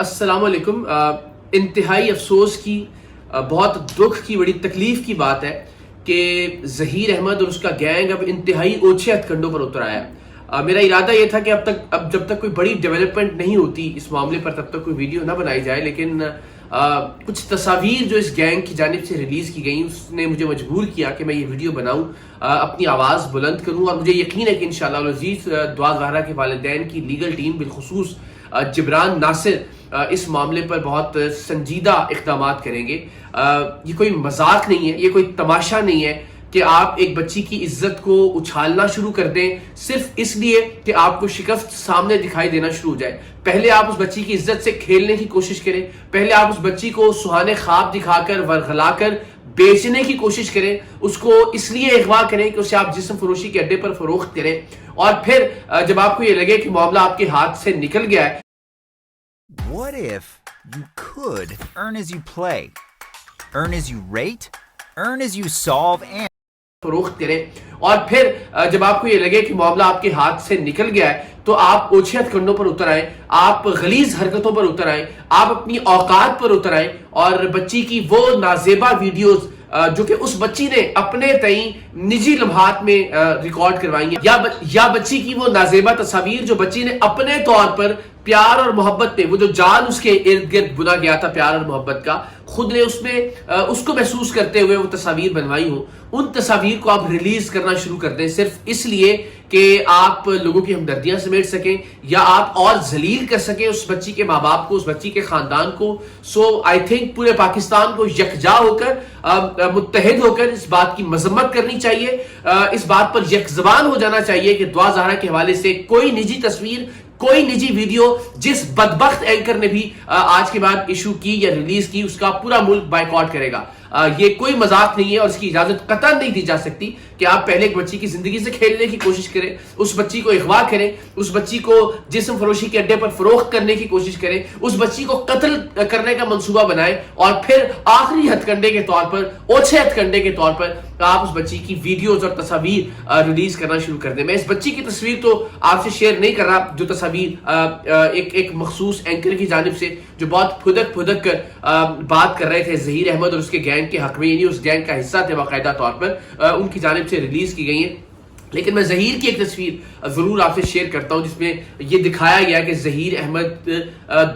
अस्सलाम वालेकुम। इंतहाई अफसोस की, बहुत दुख की, बड़ी तकलीफ की बात है कि ज़हीर अहमद और उसका गैंग अब इंतहाई ओछे हथकंडों पर उतर आया है। मेरा इरादा ये था कि अब जब तक कोई बड़ी डेवलपमेंट नहीं होती इस मामले पर तब तक कोई वीडियो ना बनाई जाए, लेकिन कुछ तस्वीर जो इस गैंग की जानिब से रिलीज़ की गई उसने मुझे मजबूर किया कि मैं ये वीडियो बनाऊं, अपनी आवाज़ बुलंद करूं। और मुझे यकीन है कि इंशाअल्लाह अज़ीज़ दुआ ज़हरा के वालिदैन की लीगल टीम बिलखुसूस जिब्रान नासिर इस मामले पर बहुत संजीदा इक़दाम करेंगे। ये कोई मजाक नहीं है, ये कोई तमाशा नहीं है कि आप एक बच्ची की इज्जत को उछालना शुरू कर दें सिर्फ इसलिए कि आपको शिकस्त सामने दिखाई देना शुरू हो जाए। पहले आप उस बच्ची की इज्जत से खेलने की कोशिश करें, पहले आप उस बच्ची को सुहाने ख्वाब दिखाकर वरगलाकर बेचने की कोशिश करें, उसको इसलिए अगवा करें कि उसे आप जिस्म फरोशी के अड्डे पर फरोख्त करें, और फिर जब आपको ये लगे कि मामला आपके हाथ से निकल गया है। What if you could earn as you play, earn as you rate, earn as you solve and फरोख्त करें, और फिर जब आपको ये लगे कि मामला आपके हाथ से निकल गया है तो आप ओछे हथकंडों पर उतर आए, आप गलीज हरकतों पर उतर आए, आप अपनी औकात पर उतर आए और बच्ची की वो नाजेबा वीडियोस जो कि उस बच्ची ने अपने तई निजी लम्हात में रिकॉर्ड करवाई हैं, या बच्ची की वो नाजेबा तस्वीर जो बच्ची ने अपने तौर पर प्यार और मोहब्बत में, वो जो जाल उसके इर्द गिर्द बुना गया था प्यार और मोहब्बत का, खुद ने उसमें उसको महसूस करते हुए वो तस्वीर बनवाई हो, उन तस्वीर को आप रिलीज करना शुरू कर दें सिर्फ इसलिए कि आप लोगों की हमदर्दियां समेट सकें या आप और जलील कर सकें उस बच्ची के माँ बाप को, उस बच्ची के खानदान को। सो आई थिंक पूरे पाकिस्तान को यकजा होकर, मुत्तहिद होकर इस बात की मजम्मत करनी चाहिए, इस बात पर यकजबान हो जाना चाहिए कि दुआ ज़हरा के हवाले से कोई निजी तस्वीर, कोई निजी वीडियो जिस बदबख्त एंकर ने भी आज के बाद इशू की या रिलीज की, उसका पूरा मुल्क बायकॉट करेगा। ये कोई मजाक नहीं है और इसकी इजाजत कतई नहीं दी जा सकती कि आप पहले एक बच्ची की जिंदगी से खेलने की कोशिश करें, उस बच्ची को अगवा करें, उस बच्ची को जिस्म फरोशी के अड्डे पर फरोख्त करने की कोशिश करें, उस बच्ची को कत्ल करने का मंसूबा बनाएं, और फिर आखिरी हथकंडे के तौर पर, ओछे हथकंडे के तौर पर आप उस बच्ची की वीडियोज और तस्वीर रिलीज करना शुरू कर दें। मैं इस बच्ची की तस्वीर तो आपसे शेयर नहीं कर रहा, जो तस्वीर एक मखसूस एंकर की जानिब से जो बहुत फुदक कर बात कर रहे थे ज़हीर अहमद और उसके गैंग के हक में, यानी उस गैंग का हिस्सा थे बाकायदा तौर पर, उनकी जानिब से रिलीज की गई है। लेकिन मैं ज़हीर की एक तस्वीर जरूर आपसे शेयर करता हूं जिसमें ये दिखाया गया कि ज़हीर अहमद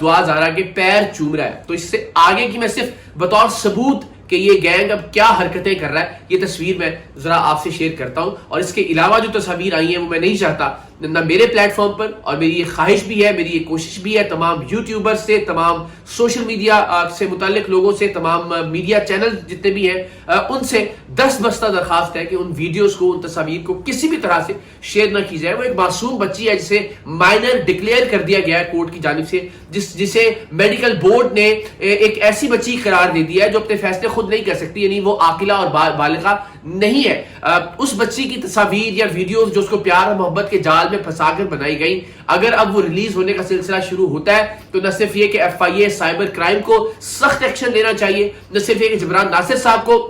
दुआ ज़हरा के पैर चूम रहा है। तो इससे आगे की मैं सिर्फ बतौर सबूत कि ये गैंग अब क्या हरकतें कर रहा है, ये तस्वीर मैं जरा आपसे शेयर करता हूं। और इसके अलावा जो तस्वीर आई है वो मैं नहीं चाहता ना मेरे प्लेटफॉर्म पर, और मेरी ये ख्वाहिश भी है, मेरी ये कोशिश भी है तमाम यूट्यूबर से, तमाम सोशल मीडिया से मुताल्लिक लोगों से, तमाम मीडिया चैनल जितने भी हैं उनसे दस्तबस्ता दरखास्त है कि उन वीडियोस को, उन तस्वीर को किसी भी तरह से शेयर ना की जाए। वो एक मासूम बच्ची है जिसे माइनर डिक्लेयर कर दिया गया है कोर्ट की जानिब से, जिसे मेडिकल बोर्ड ने एक ऐसी बच्ची करार दे दिया है जो अपने फैसले खुद नहीं कर सकती, यानी वो आकिला और बालिगा नहीं है। उस बच्ची की तस्वीर या वीडियोस जो उसको प्यार और मोहब्बत के जाल में फंसाकर बनाई गई, अगर अब वो रिलीज होने का सिलसिला शुरू होता है तो न सिर्फ ये कि FIA साइबर क्राइम को सख्त एक्शन लेना चाहिए, न सिर्फ ये कि जिब्रान नासिर साहब को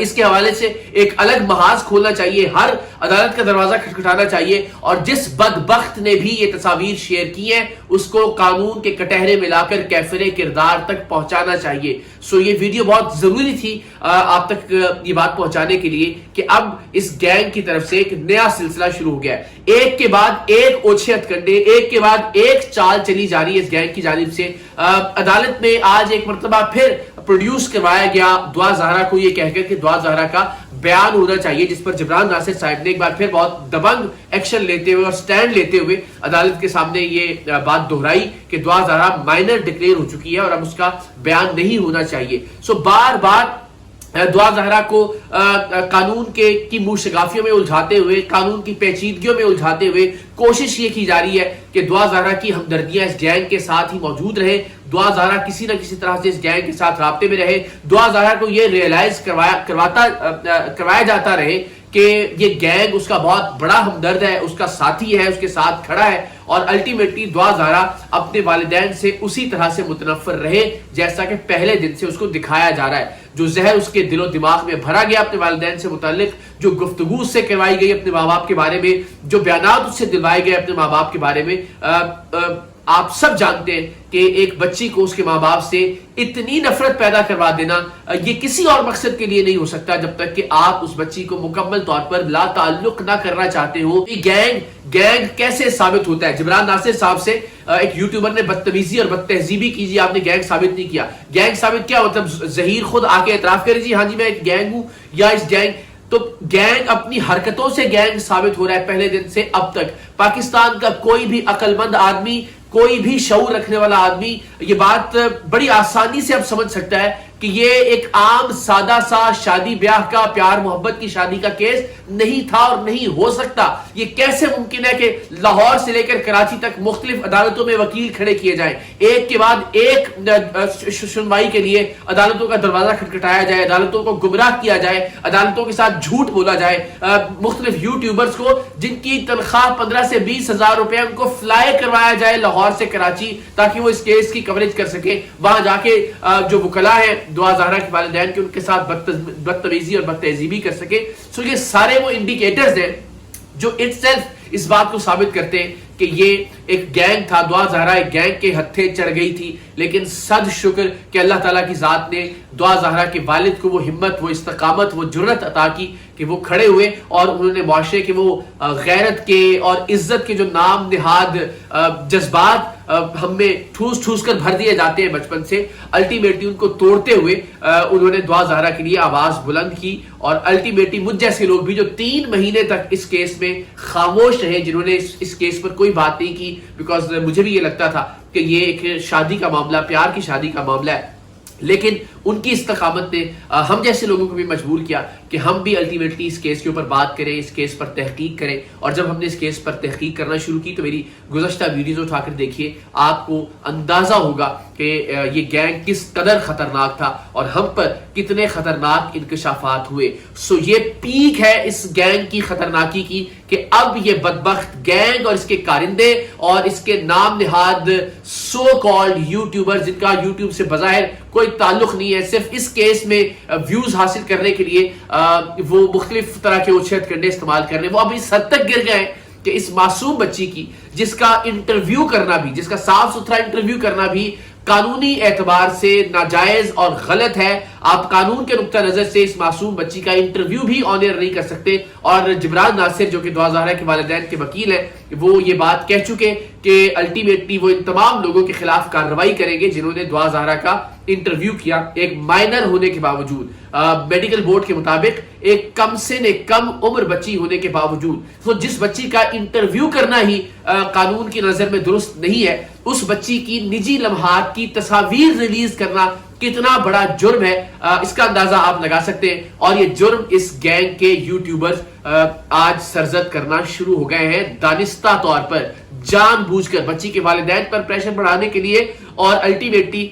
इसके हवाले से एक अलग महाज खोलना चाहिए, हर अदालत का दरवाजा खटखटाना चाहिए, और जिस बदबख्त ने भी ये तस्वीर शेयर की है उसको कानून के कटहरे में लाकर कैफरे किरदार तक पहुंचाना चाहिए। सो ये वीडियो बहुत जरूरी थी आप तक ये बात पहुंचाने के लिए कि अब इस गैंग की तरफ से एक नया सिलसिला शुरू हो गया है। एक के बाद एक ओछे हथकंडे, एक के बाद एक चाल चली जा रही है इस गैंग की जानिब से। अदालत में आज एक मरतबा फिर प्रोड्यूस करवाया गया दुआ ज़हरा को, ये कहकर कि दुआ ज़हरा का बयान होना चाहिए, जिस पर जिब्रान नासिर साहब ने एक बार फिर बहुत दबंग एक्शन लेते हुए और स्टैंड लेते हुए अदालत के सामने ये बात दोहराई कि दुआ ज़हरा माइनर डिक्लेयर हो चुकी है और अब उसका बयान नहीं होना चाहिए। सो बार बार दुआ ज़हरा को कानून की मुशगाफियों में उलझाते हुए, कानून की पेचीदगियों में उलझाते हुए कोशिश ये की जा रही है कि दुआ ज़हरा की हमदर्दियां इस गैंग के साथ ही मौजूद रहे, दुआ ज़हरा किसी न किसी तरह से इस गैंग के साथ राब्ते में रहे, दुआ ज़हरा को ये रियलाइज करवाया जाता रहे कि ये गैंग उसका बहुत बड़ा हमदर्द है, उसका साथी है, उसके साथ खड़ा है, और अल्टीमेटली दुआ ज़हरा अपने वालिदैन से उसी तरह से मुतनफ़्फ़िर रहे जैसा कि पहले दिन से उसको दिखाया जा रहा है। जो जहर उसके दिलो दिमाग में भरा गया अपने वालिदैन से मुताल्लिक, जो गुफ्तगू उससे करवाई गई अपने माँ बाप के बारे में, जो बयानात उससे दिलवाए गए अपने माँ बाप के बारे में, آپ سب جانتے ہیں کہ ایک بچی کو اس کے ماں باپ سے اتنی نفرت پیدا کروا دینا یہ کسی اور مقصد کے لیے نہیں ہو سکتا جب تک کہ آپ اس بچی کو مکمل طور پر لا تعلق نہ کرنا چاہتے ہو. گینگ کیسے ثابت ہوتا ہے؟ جبران ناصر صاحب سے ایک یوٹیوبر نے بدتمیزی اور بدتہذیبی کی، جی آپ نے گینگ ثابت نہیں کیا. گینگ ثابت کیا مطلب ظہیر خود آ کے اعتراف کرے جی ہاں جی میں ایک گینگ ہوں یا اس گینگ. تو گینگ اپنی حرکتوں سے گینگ ثابت ہو رہا ہے پہلے دن سے اب تک. پاکستان کا کوئی بھی عقل مند آدمی، کوئی بھی شعور رکھنے والا آدمی یہ بات بڑی آسانی سے اب سمجھ سکتا ہے کہ یہ ایک عام سادہ سا شادی بیاہ کا پیار محبت کی شادی کا کیس نہیں تھا اور نہیں ہو سکتا. یہ کیسے ممکن ہے کہ لاہور سے لے کر کراچی تک مختلف عدالتوں میں وکیل کھڑے کیے جائیں، ایک کے بعد ایک سنوائی کے لیے عدالتوں کا دروازہ کھٹکھٹایا جائے، عدالتوں کو گمراہ کیا جائے، عدالتوں کے ساتھ جھوٹ بولا جائے. مختلف یوٹیوبرز کو جن کی تنخواہ 15 سے 20 ہزار روپے ان کو فلائی کروایا جائے لاہور سے کراچی تاکہ وہ اس کیس کی کوریج کر سکے، وہاں جا کے جو وکلاء ہیں دعا زہرا کے والدین کے ان کے ساتھ بدتمیزی اور بدتہذیبی کر سکے. سو یہ سارے وہ انڈیکیٹرز ہیں جو اٹ سیلف اس بات کو ثابت کرتے ہیں کہ یہ ایک گینگ تھا. دعا زہرا ایک گینگ کے ہتھے چڑھ گئی تھی، لیکن صد شکر کہ اللہ تعالیٰ کی ذات نے دعا زہرا کے والد کو وہ ہمت، وہ استقامت، وہ جرأت عطا کی کہ وہ کھڑے ہوئے اور انہوں نے معاشرے کے وہ غیرت کے اور عزت کے جو نام نہاد جذبات ہم میں ٹھوس ٹھوس کر بھر دیے جاتے ہیں بچپن سے، الٹیمیٹلی ان کو توڑتے ہوئے انہوں نے دعا زہرا کے لیے آواز بلند کی. اور الٹیمیٹلی مجھ جیسے لوگ بھی جو 3 مہینے تک اس کیس میں خاموش رہے، جنہوں نے اس کیس پر کوئی بات نہیں کی، بیکاز مجھے بھی یہ لگتا تھا کہ یہ ایک شادی کا معاملہ، پیار کی شادی کا معاملہ ہے، لیکن ان کی استقامت نے ہم جیسے لوگوں کو بھی مجبور کیا کہ ہم بھی الٹیمیٹلی اس کیس کے اوپر بات کریں، اس کیس پر تحقیق کریں. اور جب ہم نے اس کیس پر تحقیق کرنا شروع کی تو میری گزشتہ ویڈیوز اٹھا کر دیکھیے، آپ کو اندازہ ہوگا کہ یہ گینگ کس قدر خطرناک تھا اور ہم پر کتنے خطرناک انکشافات ہوئے. سو یہ پیک ہے اس گینگ کی خطرناکی کی کہ اب یہ بدبخت گینگ اور اس کے کارندے اور اس کے نام نہاد سو کالڈ یوٹیوبر جن کا یوٹیوب سے بظاہر کوئی تعلق نہیں ہے، صرف اس کیس میں ویوز حاصل کرنے کے لیے وہ مختلف طرح کے اچھت کنڈے استعمال کر رہے ہیں، وہ اب اس حد تک گر گئے کہ اس معصوم بچی کی جس کا انٹرویو کرنا بھی، جس کا صاف ستھرا انٹرویو کرنا بھی قانونی اعتبار سے ناجائز اور غلط ہے. آپ قانون کے نقطہ نظر سے اس معصوم بچی کا انٹرویو بھی آن ایئر نہیں کر سکتے. اور جبران ناصر جو کہ دعا زہرا کے والدین کے وکیل ہیں، وہ یہ بات کہہ چکے کہ الٹیمیٹلی وہ ان تمام لوگوں کے خلاف کارروائی کریں گے جنہوں نے دعا زہرا کا انٹرویو کیا ایک مائنر ہونے کے باوجود. میڈیکل بورڈ کے مطابق ایک کم سن، ایک کم عمر بچی ہونے کے باوجود، تو جس بچی کا انٹرویو کرنا ہی قانون کی نظر میں درست نہیں ہے، اس بچی کی نجی لمحات کی تصاویر ریلیز کرنا کتنا بڑا جرم ہے اس کا اندازہ آپ لگا سکتے ہیں. اور یہ جرم اس گینگ کے یوٹیوبرز آج سرزد کرنا شروع ہو گئے ہیں، دانستہ طور پر، جان بوجھ کر بچی کے والدین پر پریشر بڑھانے کے لیے اور الٹیمیٹلی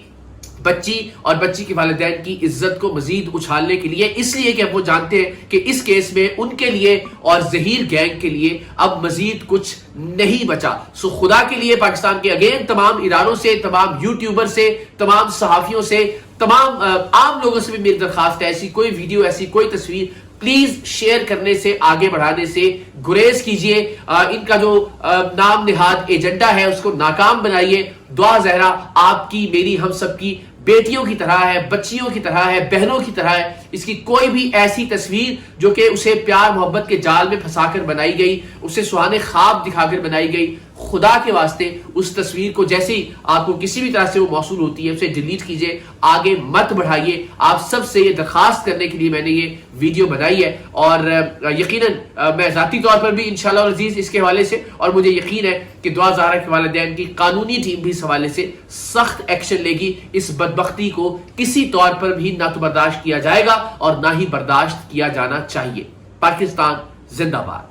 بچی اور بچی کے والدین کی عزت کو مزید اچھالنے کے لیے، اس لیے کہ وہ جانتے ہیں کہ اس کیس میں ان کے لیے اور ظہیر گینگ کے لیے اب مزید کچھ نہیں بچا. سو خدا کے لیے پاکستان کے اگین تمام اداروں سے، تمام یوٹیوبر سے، تمام صحافیوں سے، تمام عام لوگوں سے بھی میری درخواست ہے، ایسی کوئی ویڈیو، ایسی کوئی تصویر پلیز شیئر کرنے سے، آگے بڑھانے سے گریز کیجئے. ان کا جو نام نہاد ایجنڈا ہے اس کو ناکام بنائیے. دعا زہرا آپ کی، میری، ہم سب کی بیٹیوں کی طرح ہے، بچیوں کی طرح ہے، بہنوں کی طرح ہے. اس کی کوئی بھی ایسی تصویر جو کہ اسے پیار محبت کے جال میں پھنسا کر بنائی گئی، اسے سہانے خواب دکھا کر بنائی گئی، خدا کے واسطے اس تصویر کو جیسے ہی آپ کو کسی بھی طرح سے وہ موصول ہوتی ہے اسے ڈیلیٹ کیجئے، آگے مت بڑھائیے. آپ سب سے یہ درخواست کرنے کے لیے میں نے یہ ویڈیو بنائی ہے. اور یقیناً میں ذاتی طور پر بھی انشاءاللہ عزیز اس کے حوالے سے، اور مجھے یقین ہے کہ دعا زہرا کے والدین کی قانونی ٹیم بھی اس حوالے سے سخت ایکشن لے گی. اس بدبختی کو کسی طور پر بھی نہ تو برداشت کیا جائے گا اور نہ ہی برداشت کیا جانا چاہیے. پاکستان زندہ باد.